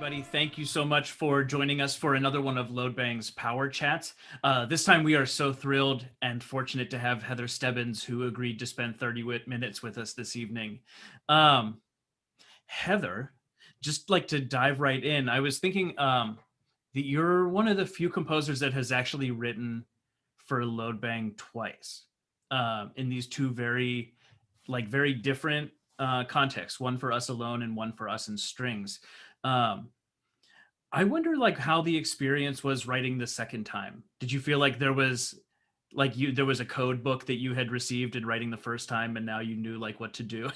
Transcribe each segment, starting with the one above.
everybody. Thank you so much for joining us for another one of Loadbang's Power Chats. This time we are so thrilled and fortunate to have Heather Stebbins, who agreed to spend 30 minutes with us this evening. Heather, just like to dive right in, I was thinking that you're one of the few composers that has actually written for Loadbang twice in these two very different contexts, one for us alone and one for us in strings. Um, I wonder how the experience was writing the second time. Did you feel like there was a code book that you had received in writing the first time and now you knew what to do?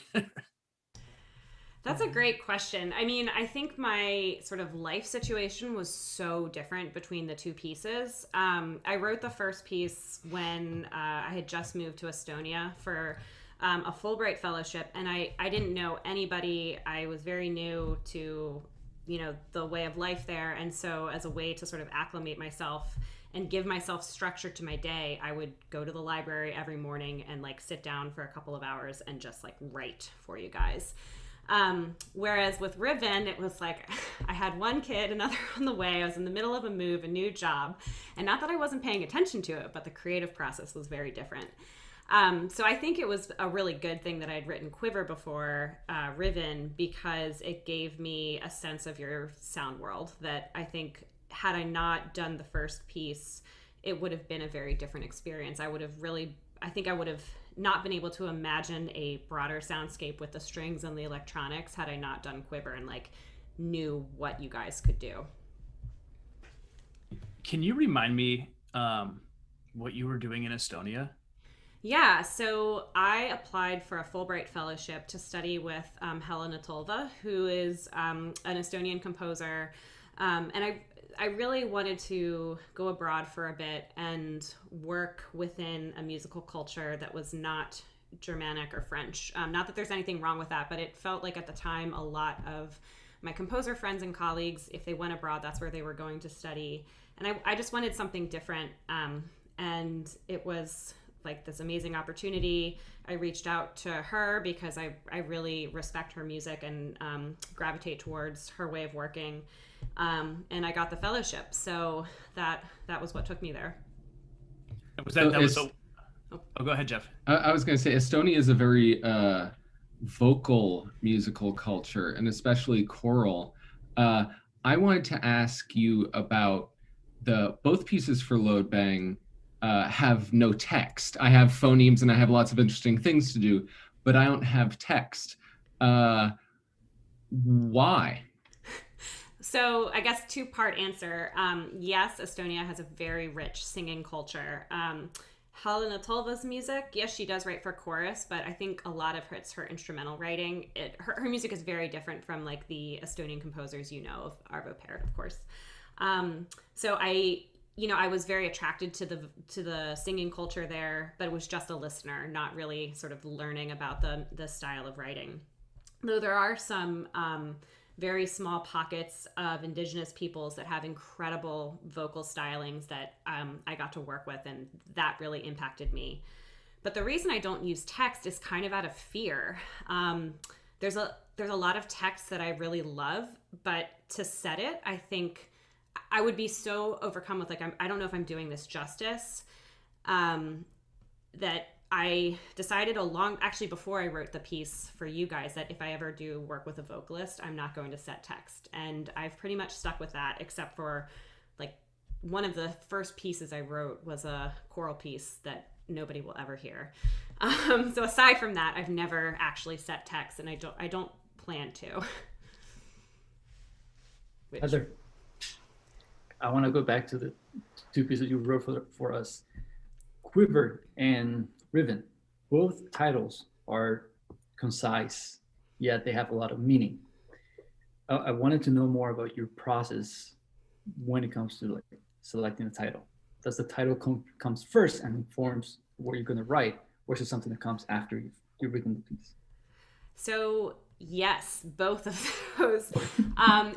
That's a great question. I mean, I think my sort of life situation was so different between the two pieces. I wrote the first piece when I had just moved to Estonia for a Fulbright fellowship, and I didn't know anybody. I was very new to, the way of life there. And so as a way to sort of acclimate myself and give myself structure to my day, I would go to the library every morning and sit down for a couple of hours and just write for you guys. Whereas with Riven, it was I had one kid, another on the way. I was in the middle of a move, a new job. And not that I wasn't paying attention to it, but the creative process was very different. So I think it was a really good thing that I had written Quiver before Riven, because it gave me a sense of your sound world that I think had I not done the first piece, it would have been a very different experience. I would have not been able to imagine a broader soundscape with the strings and the electronics had I not done Quiver and knew what you guys could do. Can you remind me what you were doing in Estonia? Yeah, so I applied for a Fulbright fellowship to study with Helena Tolva, who is an Estonian composer. And I really wanted to go abroad for a bit and work within a musical culture that was not Germanic or French. Not that there's anything wrong with that, but it felt like at the time a lot of my composer friends and colleagues, if they went abroad, that's where they were going to study. And I just wanted something different. And it was this amazing opportunity. I reached out to her because I really respect her music and gravitate towards her way of working. And I got the fellowship. So that was what took me there. Oh, go ahead, Jeff. I was going to say Estonia is a very vocal musical culture, and especially choral. I wanted to ask you about both pieces for Loadbang have no text. I have phonemes and I have lots of interesting things to do, but I don't have text. Why? So I guess two-part answer. Yes, Estonia has a very rich singing culture. Helena Tolva's music, yes, she does write for chorus, but I think a lot of it's her instrumental writing. Her music is very different from the Estonian composers of Arvo Pärt, of course. So I was very attracted to the singing culture there, but it was just a listener, not really sort of learning about the style of writing. Though there are some very small pockets of indigenous peoples that have incredible vocal stylings that I got to work with, and that really impacted me. But the reason I don't use text is kind of out of fear. There's a lot of text that I really love, but to set it, I think I would be so overcome with I don't know if I'm doing this justice, that I decided actually before I wrote the piece for you guys, that if I ever do work with a vocalist, I'm not going to set text. And I've pretty much stuck with that, except for one of the first pieces I wrote was a choral piece that nobody will ever hear. So aside from that, I've never actually set text, and I don't plan to. Heather, I want to go back to the two pieces you wrote for us. Quiver and Riven. Both titles are concise, yet they have a lot of meaning. I wanted to know more about your process when it comes to selecting a title. Does the title comes first and informs what you're going to write, or is it something that comes after you've written the piece? So yes, both of those.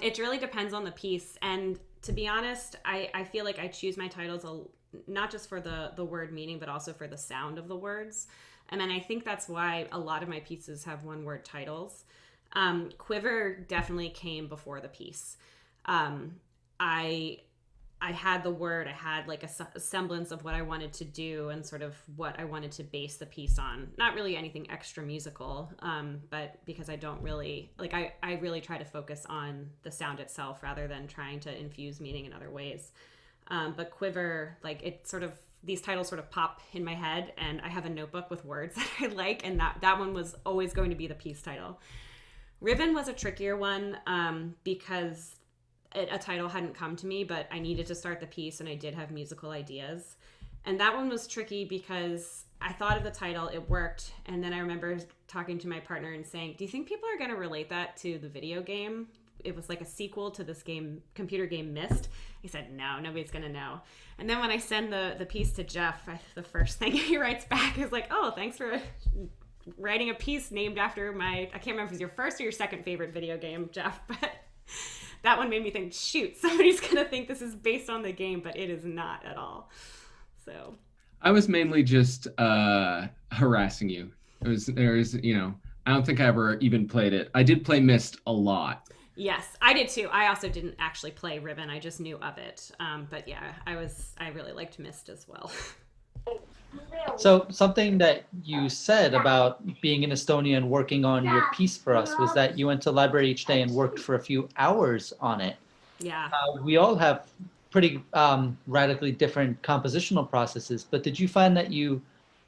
It really depends on the piece, and to be honest, I feel like I choose my titles not just for the word meaning, but also for the sound of the words. And then I think that's why a lot of my pieces have one word titles. Quiver definitely came before the piece. I I had the word, I had like a semblance of what I wanted to do and sort of what I wanted to base the piece on. Not really anything extra musical, but because I don't really, like, I really try to focus on the sound itself rather than trying to infuse meaning in other ways. But Quiver, like, it sort of, these titles sort of pop in my head, and I have a notebook with words that I like, and that one was always going to be the piece title. Riven was a trickier one because a title hadn't come to me, but I needed to start the piece and I did have musical ideas. And that one was tricky because I thought of the title, it worked, and then I remember talking to my partner and saying, do you think people are going to relate that to the video game? It was like a sequel to this game, computer game Myst. He said, no, nobody's going to know. And then when I send the piece to Jeff, the first thing he writes back is like, oh, thanks for writing a piece named after I can't remember if it was your first or your second favorite video game, Jeff, but that one made me think, shoot, somebody's going to think this is based on the game, but it is not at all. So I was mainly just harassing you. I don't think I ever even played it. I did play Myst a lot. Yes, I did too. I also didn't actually play Riven. I just knew of it. But yeah, I really liked Myst as well. So something that you said about being in Estonia and working on your piece for us was that you went to the library each day and worked for a few hours on it. Yeah. We all have pretty radically different compositional processes, but did you find that you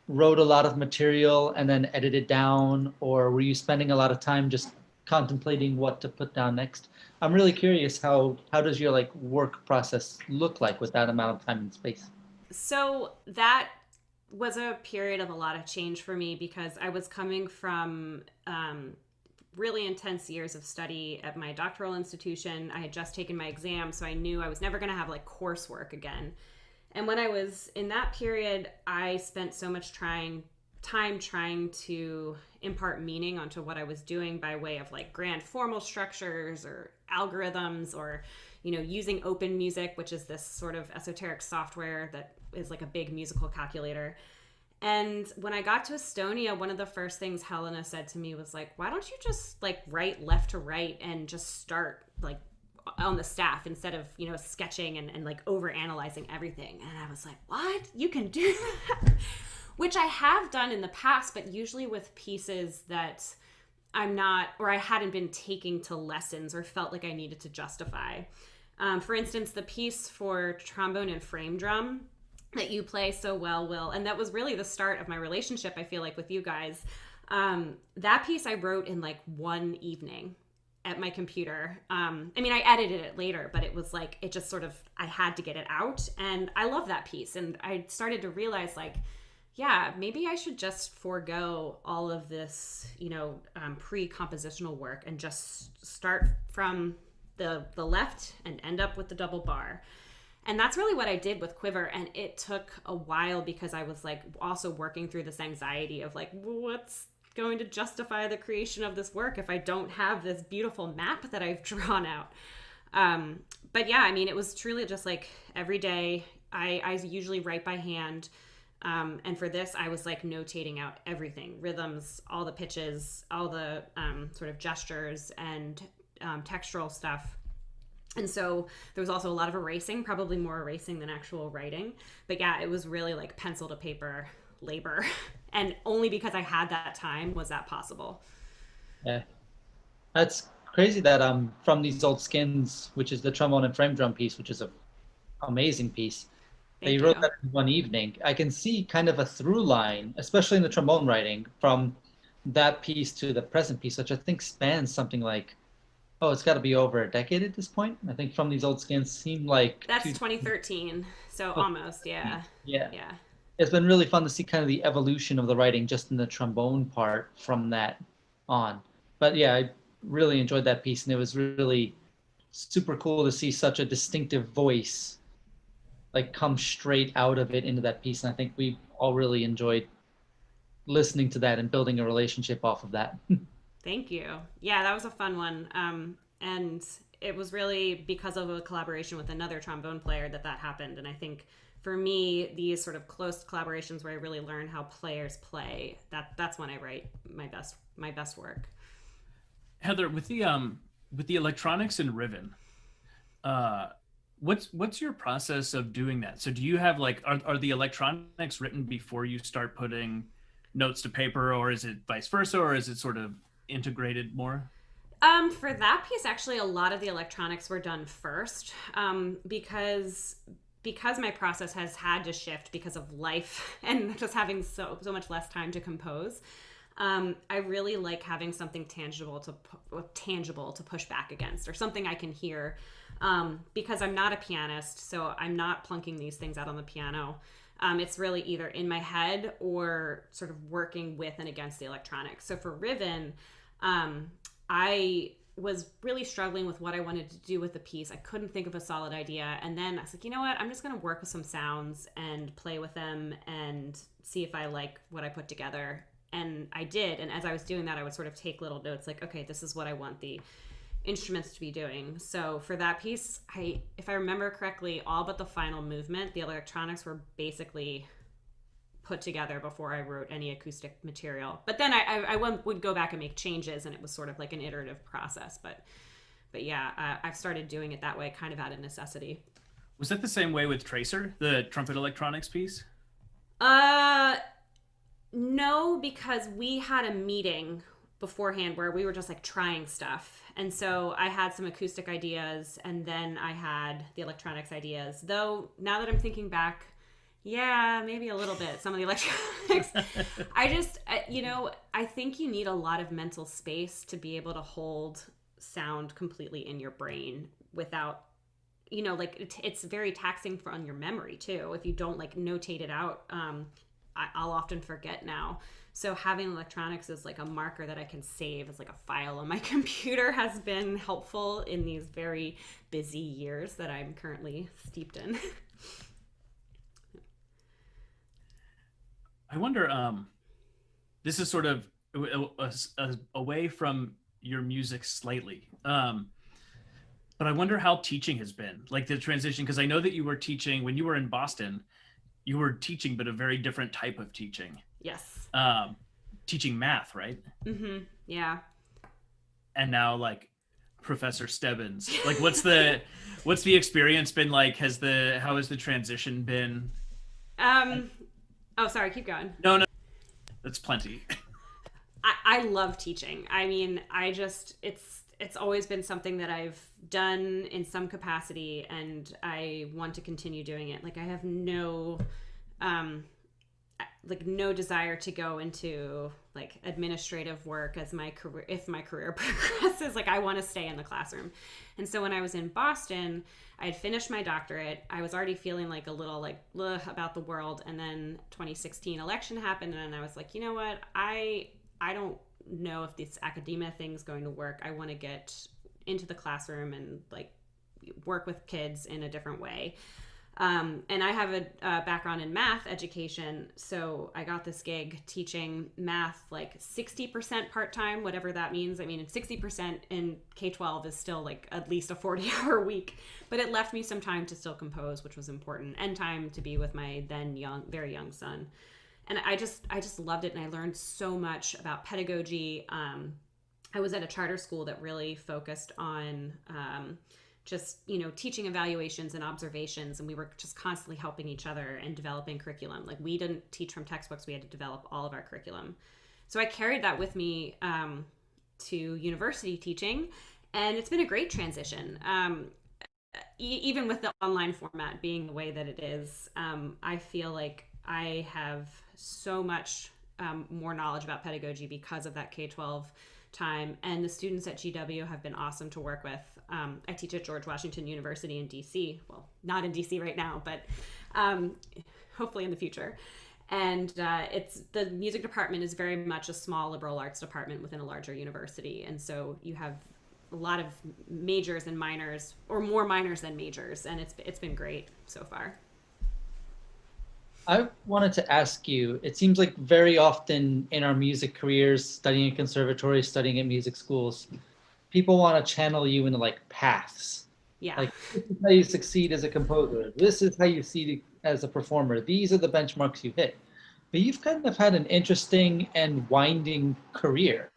wrote a lot of material and then edited down, or were you spending a lot of time just contemplating what to put down next? I'm really curious, how does your like work process look like with that amount of time and space? So that was a period of a lot of change for me because I was coming from really intense years of study at my doctoral institution. I had just taken my exam, so I knew I was never going to have like coursework again. And when I was in that period, I spent so much time trying to impart meaning onto what I was doing by way of like grand formal structures or algorithms, or using open music, which is this sort of esoteric software that is like a big musical calculator. And when I got to Estonia, one of the first things Helena said to me was like, why don't you just like write left to right and just start like on the staff instead of, sketching and like over analyzing everything. And I was like, what? You can do that? Which I have done in the past, but usually with pieces that I'm not, or I hadn't been taking to lessons or felt like I needed to justify. For instance, the piece for trombone and frame drum that you play so well, Will, and that was really the start of my relationship, I feel like, with you guys. That piece I wrote in like one evening at my computer. I edited it later, but it was like, it just sort of, I had to get it out. And I love that piece. And I started to realize like, yeah, maybe I should just forego all of this, pre-compositional work and just start from the left and end up with the double bar. And that's really what I did with Quiver. And it took a while because I was like also working through this anxiety of like, what's going to justify the creation of this work if I don't have this beautiful map that I've drawn out? But yeah, it was truly just like every day I usually write by hand. And for this, I was like notating out everything, rhythms, all the pitches, all the sort of gestures and textural stuff. And so there was also a lot of erasing, probably more erasing than actual writing. But yeah, it was really like pencil to paper labor. And only because I had that time was that possible. Yeah, that's crazy that From These Old Skins, which is the trombone and frame drum piece, which is an amazing piece. You wrote that in one evening. I can see kind of a through line, especially in the trombone writing, from that piece to the present piece, which I think spans something like, it's got to be over a decade at this point. I think From These Old Skins seemed like... That's 2013, so almost, yeah. Yeah. It's been really fun to see kind of the evolution of the writing just in the trombone part from that on. But yeah, I really enjoyed that piece, and it was really super cool to see such a distinctive voice like come straight out of it into that piece. And I think we all really enjoyed listening to that and building a relationship off of that. Thank you. Yeah, that was a fun one. And it was really because of a collaboration with another trombone player that happened. And I think for me, these sort of close collaborations where I really learn how players play, that's when I write my best work. Heather, with the electronics in Riven, What's your process of doing that? So do you have like, are the electronics written before you start putting notes to paper, or is it vice versa, or is it sort of integrated more? For that piece, actually, a lot of the electronics were done first, because my process has had to shift because of life and just having so much less time to compose. I really like having something tangible to push back against, or something I can hear, because I'm not a pianist, so I'm not plunking these things out on the piano. It's really either in my head or sort of working with and against the electronics. So for Riven, I was really struggling with what I wanted to do with the piece. I couldn't think of a solid idea. And then I was like, you know what? I'm just going to work with some sounds and play with them and see if I like what I put together. And I did. And as I was doing that, I would sort of take little notes like, okay, this is what I want the instruments to be doing. So for that piece, if I remember correctly, all but the final movement, the electronics were basically put together before I wrote any acoustic material. But then I would go back and make changes, and it was sort of like an iterative process. But yeah, I've started doing it that way, kind of out of necessity. Was that the same way with Tracer, the trumpet electronics piece? No, because we had a meeting beforehand where we were just like trying stuff. And so I had some acoustic ideas, and then I had the electronics ideas. Though now that I'm thinking back, yeah, maybe a little bit, some of the electronics. I think you need a lot of mental space to be able to hold sound completely in your brain without, it's very taxing on your memory too. If you don't like notate it out, I'll often forget now. So having electronics as like a marker that I can save as like a file on my computer has been helpful in these very busy years that I'm currently steeped in. I wonder, this is sort of away from your music slightly, but I wonder how teaching has been, like the transition, because I know that you were teaching when you were in Boston, you were teaching, but a very different type of teaching. Yes. Teaching math, right? Mm-hmm. Yeah. And now like Professor Stebbins, like what's the experience been like? How has the transition been? Oh, sorry, keep going. No, that's plenty. I love teaching. I mean, it's always been something that I've done in some capacity, and I want to continue doing it. Like I have no desire to go into like administrative work as my career, if my career progresses. Like I want to stay in the classroom. And so when I was in Boston, I had finished my doctorate. I was already feeling like a little like about the world. And then 2016 election happened, and I was like, you know what? I don't know if this academia thing is going to work. I want to get into the classroom and like work with kids in a different way. And I have a background in math education, so I got this gig teaching math like 60% part-time, whatever that means. I mean, 60% in K-12 is still like at least a 40-hour week, but it left me some time to still compose, which was important, and time to be with my then very young son. And I just loved it, and I learned so much about pedagogy. I was at a charter school that really focused on teaching evaluations and observations, and we were just constantly helping each other and developing curriculum. Like we didn't teach from textbooks, we had to develop all of our curriculum. So I carried that with me to university teaching, and it's been a great transition. Even with the online format being the way that it is, I feel like I have so much more knowledge about pedagogy because of that K-12 time, and the students at GW have been awesome to work with. I teach at George Washington University in DC. Well, not in DC right now, but hopefully in the future. And the music department is very much a small liberal arts department within a larger university, and so you have a lot of majors and minors, or more minors than majors, and it's been great so far. I wanted to ask you, it seems like very often in our music careers, studying at conservatories, studying at music schools, people want to channel you into like paths. Yeah. Like, this is how you succeed as a composer. This is how you succeed as a performer. These are the benchmarks you hit. But you've kind of had an interesting and winding career.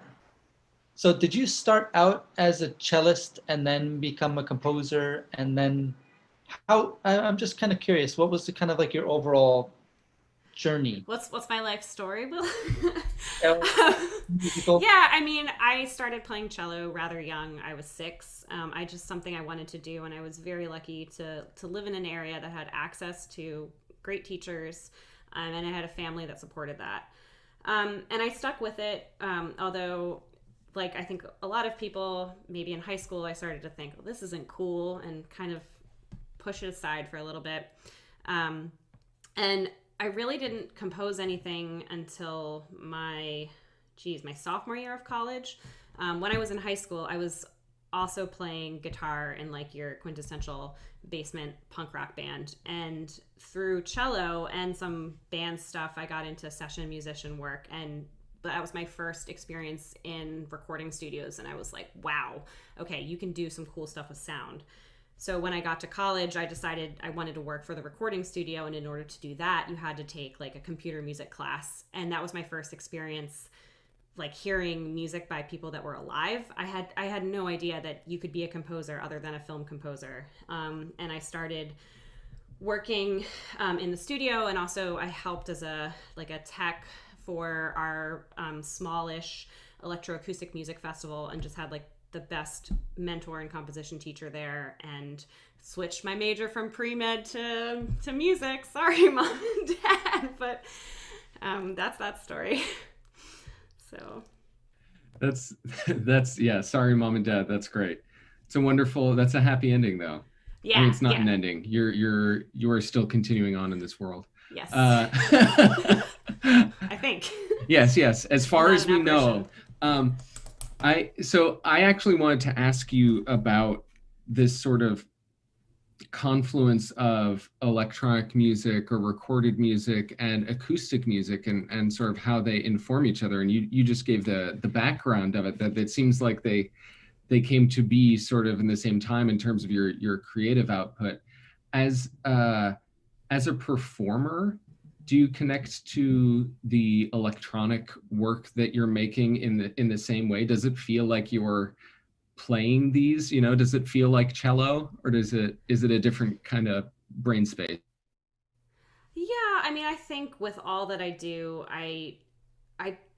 So did you start out as a cellist and then become a composer? And then I'm just kind of curious, what was the kind of like your overall journey? What's my life story, Will? Uh, Musical? Yeah, I mean, I started playing cello rather young. I was 6. I just something I wanted to do, and I was very lucky to live in an area that had access to great teachers, and I had a family that supported that. And I stuck with it, although, like, I think a lot of people, maybe in high school, I started to think, well, this isn't cool, and kind of push it aside for a little bit. And I really didn't compose anything until my sophomore year of college. When I was in high school, I was also playing guitar in like your quintessential basement punk rock band. And through cello and some band stuff, I got into session musician work. And that was my first experience in recording studios. And I was like, wow, okay, you can do some cool stuff with sound. So when I got to college, I decided I wanted to work for the recording studio. And in order to do that, you had to take like a computer music class. And that was my first experience, like hearing music by people that were alive. I had no idea that you could be a composer other than a film composer. And I started working in the studio, and also I helped as a tech for our smallish electroacoustic music festival, and just had like the best mentor and composition teacher there, and switched my major from pre-med to music. Sorry, Mom and Dad, but that's that story. So that's yeah, sorry, Mom and Dad. That's great. That's a happy ending though. Yeah. I mean, it's not an ending. You are still continuing on in this world. Yes. I think. Yes. As far as we know. I actually wanted to ask you about this sort of confluence of electronic music or recorded music and acoustic music, and sort of how they inform each other. And you just gave the background of it, that it seems like they came to be sort of in the same time in terms of your creative output. As a performer, do you connect to the electronic work that you're making in the same way? Does it feel like you're playing these? Does it feel like cello, or is it a different kind of brain space? Yeah, I mean, I think with all that I do, I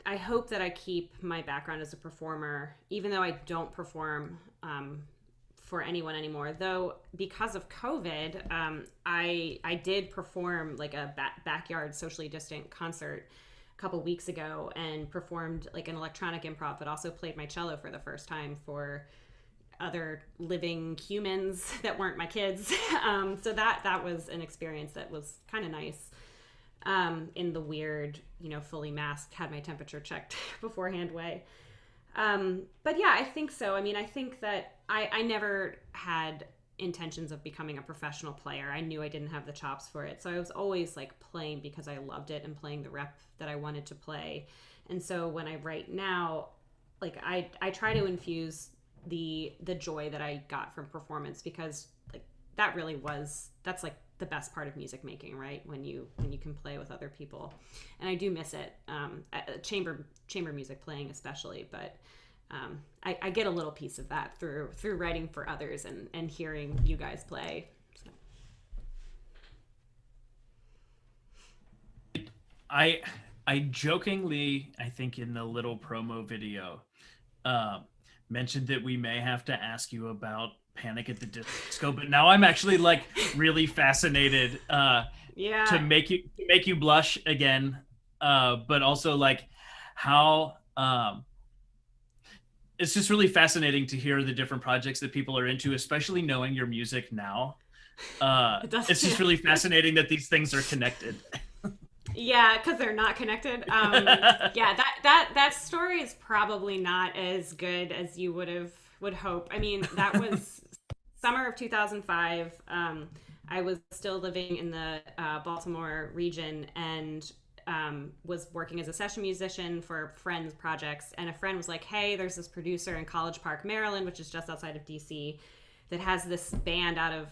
hope that I keep my background as a performer, even though I don't perform for anyone anymore. Though because of COVID, I did perform like a backyard socially distant concert a couple weeks ago, and performed like an electronic improv, but also played my cello for the first time for other living humans that weren't my kids. So that was an experience that was kind of nice. In the weird, fully masked, had my temperature checked beforehand way. But yeah, I think so. I mean, I think that I never had intentions of becoming a professional player. I knew I didn't have the chops for it. So I was always like playing because I loved it, and playing the rep that I wanted to play. And so when I write now, like I try to infuse the joy that I got from performance, because like that's like the best part of music making, right? When you can play with other people. And I do miss it. Chamber music playing especially, but I get a little piece of that through writing for others and hearing you guys play. So. I jokingly, I think in the little promo video, mentioned that we may have to ask you about Panic at the Disco, but now I'm actually like really fascinated to make you blush again, but also like how it's just really fascinating to hear the different projects that people are into, especially knowing your music now. It's just really fascinating that these things are connected. Yeah, because they're not connected. Yeah, that story is probably not as good as you would hope. I mean, that was summer of 2005. I was still living in the Baltimore region, and was working as a session musician for friends' projects. And a friend was like, hey, there's this producer in College Park, Maryland, which is just outside of DC, that has this band out of,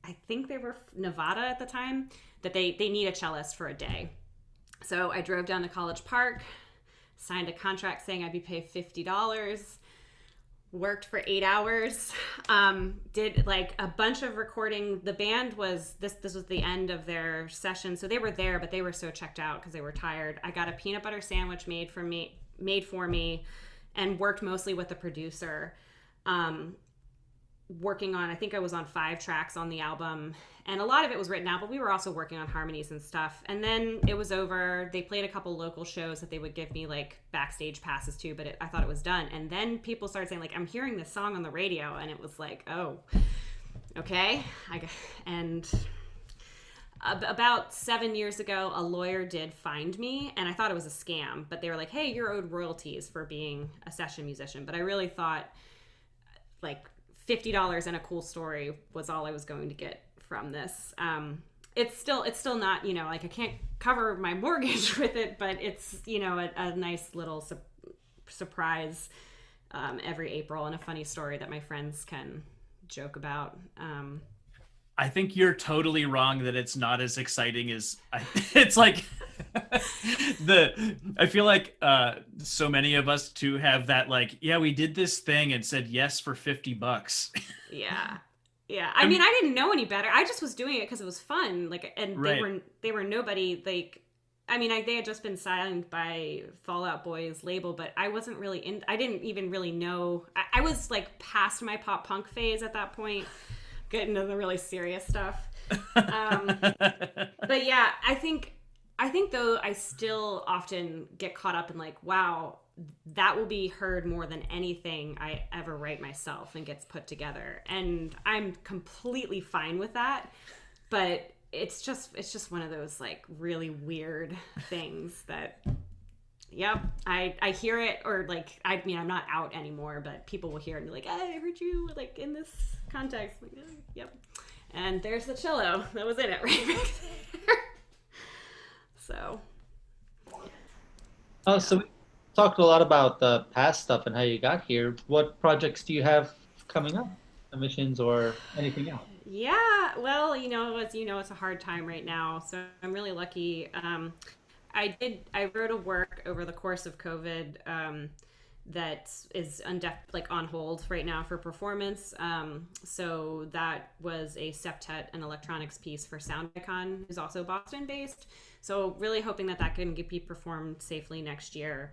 I think they were Nevada at the time, that they need a cellist for a day. So I drove down to College Park, signed a contract saying I'd be paid $50. worked for 8 hours, did like a bunch of recording. The band was this was the end of their session, so they were there, but they were so checked out because they were tired. I got a peanut butter sandwich made for me and worked mostly with the producer, working on, I think I was on 5 tracks on the album, and a lot of it was written out, but we were also working on harmonies and stuff. And then it was over. They played a couple local shows that they would give me like backstage passes to, but I thought it was done. And then people started saying like, I'm hearing this song on the radio, and it was like, oh, okay. About 7 years ago, a lawyer did find me, and I thought it was a scam, but they were like, hey, you're owed royalties for being a session musician. But I really thought like $50 and a cool story was all I was going to get from this. It's still not, you know, like I can't cover my mortgage with it, but it's, you know, a nice little surprise every April, and a funny story that my friends can joke about. I think you're totally wrong that it's not as exciting as it's like I feel like so many of us too have that like, yeah, we did this thing and said yes for $50. Yeah. I mean, I didn't know any better. I just was doing it because it was fun. Like, and right. they were nobody. Like, I mean, they had just been signed by Fall Out Boy's label, but I wasn't really I didn't even really know. I was like past my pop punk phase at that point, getting into the really serious stuff. But yeah, I think though I still often get caught up in like, wow, that will be heard more than anything I ever write myself and gets put together. And I'm completely fine with that. But it's just one of those like really weird things that, yep, I hear it, or like, I mean, I'm not out anymore, but people will hear it and be like, hey, I heard you like in this context. Like, oh, yep. And there's the cello that was in it right back there. So. Oh, so we talked a lot about the past stuff and how you got here. What projects do you have coming up? Submissions or anything else? Yeah, well, you know, as you know, it's a hard time right now. So I'm really lucky. I wrote a work over the course of COVID that is on hold right now for performance. So that was a septet and electronics piece for Sound Icon, who's also Boston based. So really hoping that can be performed safely next year.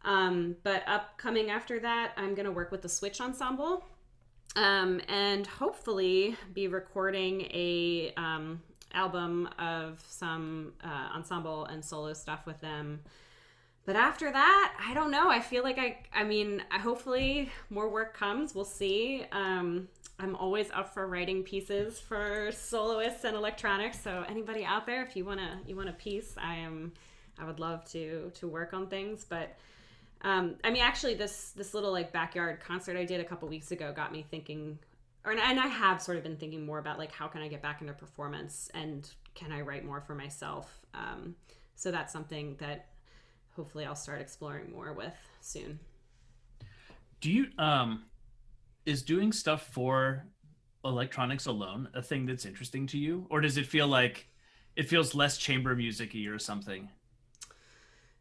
But upcoming after that, I'm going to work with the Switch Ensemble, and hopefully be recording a album of some ensemble and solo stuff with them. But after that, I don't know. I feel like I mean, hopefully more work comes. We'll see. I'm always up for writing pieces for soloists and electronics. So anybody out there, if you want a piece, I would love to work on things. But I mean, actually, this little like backyard concert I did a couple weeks ago got me thinking, and I have sort of been thinking more about like, how can I get back into performance, and can I write more for myself? So that's something that hopefully I'll start exploring more with soon. Do you is doing stuff for electronics alone a thing that's interesting to you, or does it feel like it feels less chamber music-y or something?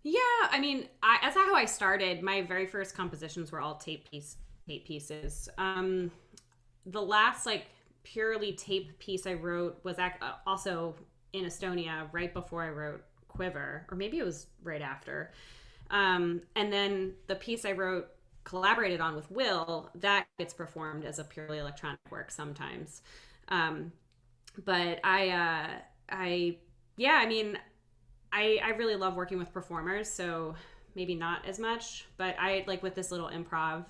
Yeah, I mean, that's how I started. My very first compositions were all tape pieces. The last like purely tape piece I wrote was also in Estonia right before I wrote Quiver, or maybe it was right after. And then the piece I wrote, collaborated on with Will, that gets performed as a purely electronic work sometimes. But I mean, I really love working with performers, so maybe not as much, but I like with this little improv,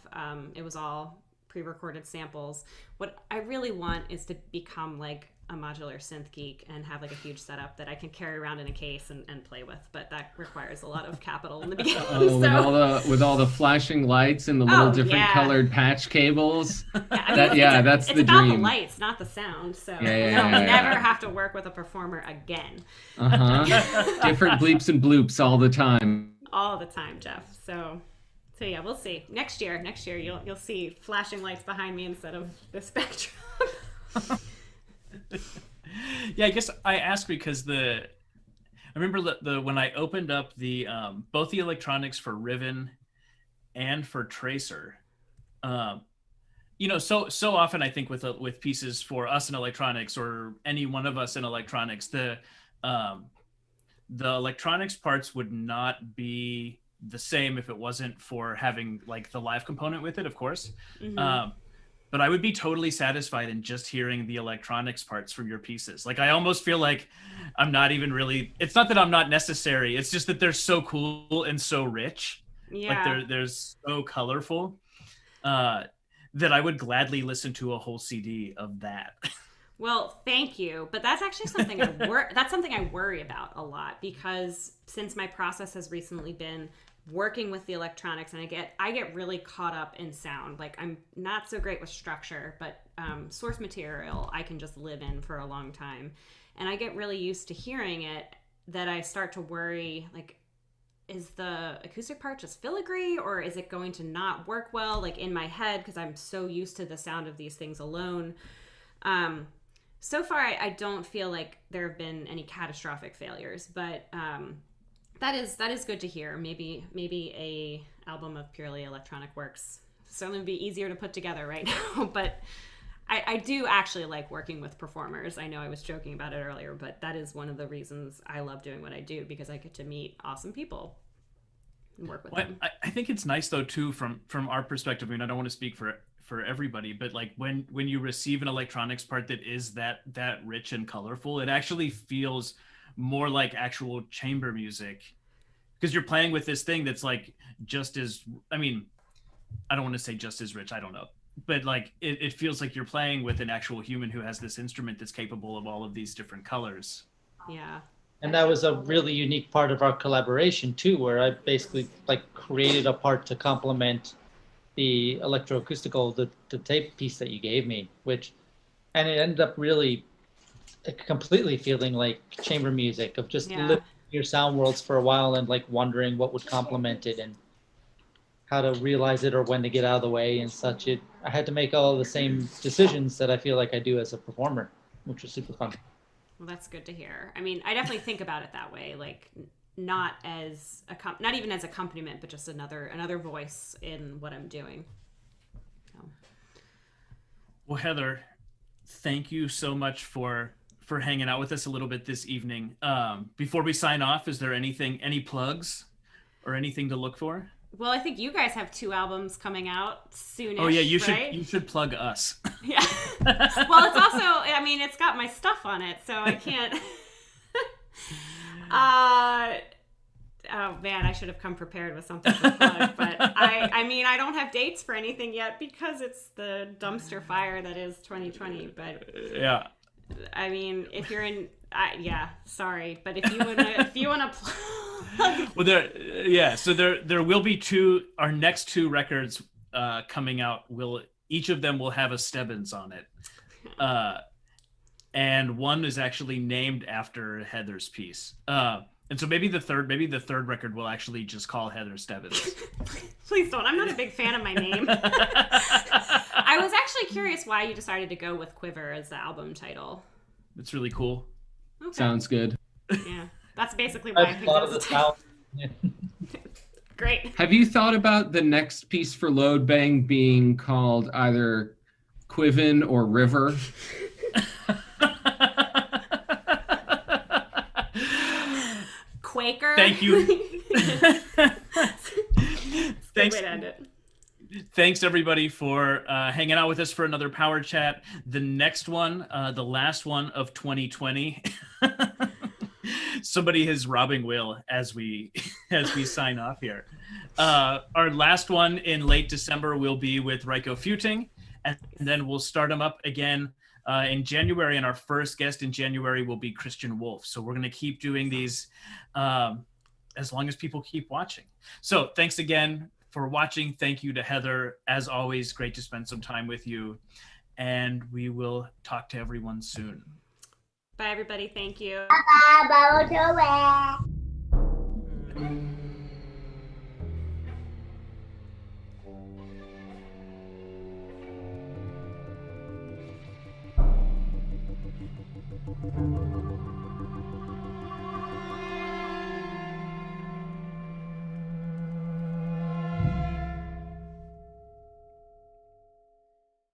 it was all pre-recorded samples. What I really want is to become like a modular synth geek and have like a huge setup that I can carry around in a case and play with, but that requires a lot of capital in the beginning. With all the flashing lights and the little different colored patch cables. That's the dream. It's about the lights, not the sound. So you'll never have to work with a performer again. Different bleeps and bloops all the time. All the time, Jeff. So yeah, we'll see. Next year you'll see flashing lights behind me instead of the spectrum. Yeah, I guess I asked because I remember when I opened up the both the electronics for Riven and for Tracer, um, so often I think with pieces for us in electronics, or any one of us in electronics, um, the electronics parts would not be the same if it wasn't for having like the live component with it, of course. Mm-hmm. But I would be totally satisfied in just hearing the electronics parts from your pieces. Like I almost feel like I'm not even really, it's not that I'm not necessary, it's just that they're so cool and so rich. Like Yeah. they're so colorful, uh, that I would gladly listen to a whole CD of that. Well, thank you, but that's actually something that's something I worry about a lot, because since my process has recently been working with the electronics, and I get really caught up in sound. Like I'm not so great with structure, but source material I can just live in for a long time, and I get really used to hearing it, that I start to worry, like, is the acoustic part just filigree, or is it going to not work well, like in my head, because I'm so used to the sound of these things alone. So far, I don't feel like there have been any catastrophic failures, but that is good to hear. Maybe a album of purely electronic works certainly would be easier to put together right now. But I do actually like working with performers. I know I was joking about it earlier, but that is one of the reasons I love doing what I do, because I get to meet awesome people and work with them. I think it's nice though too, from our perspective. I mean, I don't want to speak for everybody, but like when you receive an electronics part that is that rich and colorful, it actually feels more like actual chamber music, because you're playing with this thing that's like just as, I mean, I don't want to say just as rich, I don't know, but like it feels like you're playing with an actual human who has this instrument that's capable of all of these different colors. Yeah. And that was a really unique part of our collaboration too, where I basically like created a part to complement the electroacoustical, the tape piece that you gave me, and it ended up really completely feeling like chamber music, of just living your sound worlds for a while and like wondering what would complement it and how to realize it or when to get out of the way and such. I had to make all the same decisions that I feel like I do as a performer, which was super fun. Well, that's good to hear. I mean, I definitely think about it that way, like not not even as accompaniment, but just another voice in what I'm doing. So. Well, Heather, thank you so much for hanging out with us a little bit this evening. Before we sign off, is there any plugs or anything to look for? Well, I think you guys have 2 albums coming out soonish. Oh yeah, you should plug us. Yeah. Well, it's also, I mean, it's got my stuff on it, so I can't. Oh man, I should have come prepared with something to plug, but I mean, I don't have dates for anything yet because it's the dumpster fire that is 2020. But yeah, I mean, if you're in, yeah, sorry, but if you wanna plug. Well, so there will be our next 2 records coming out. Each of them will have a Stebbins on it, and one is actually named after Heather's piece. And so maybe the third record will actually just call Heather Stebbins. Please don't. I'm not a big fan of my name. I was actually curious why you decided to go with Quiver as the album title. It's really cool. Okay. Sounds good. Yeah, that's basically why I picked it as the title. Great. Have you thought about the next piece for Loadbang being called either Quivin or River? Quaker. Thank you. Thanks. Way to end it. Thanks everybody for hanging out with us for another Power Chat. The next one, the last one of 2020. Somebody is robbing Will as we sign off here. Our last one in late December will be with Ryko Futing, and then we'll start them up again in January, and our first guest in January will be Christian Wolf. So we're going to keep doing these as long as people keep watching. So thanks again for watching. Thank you to Heather. As always, great to spend some time with you. And we will talk to everyone soon. Bye, everybody. Thank you. Bye-bye.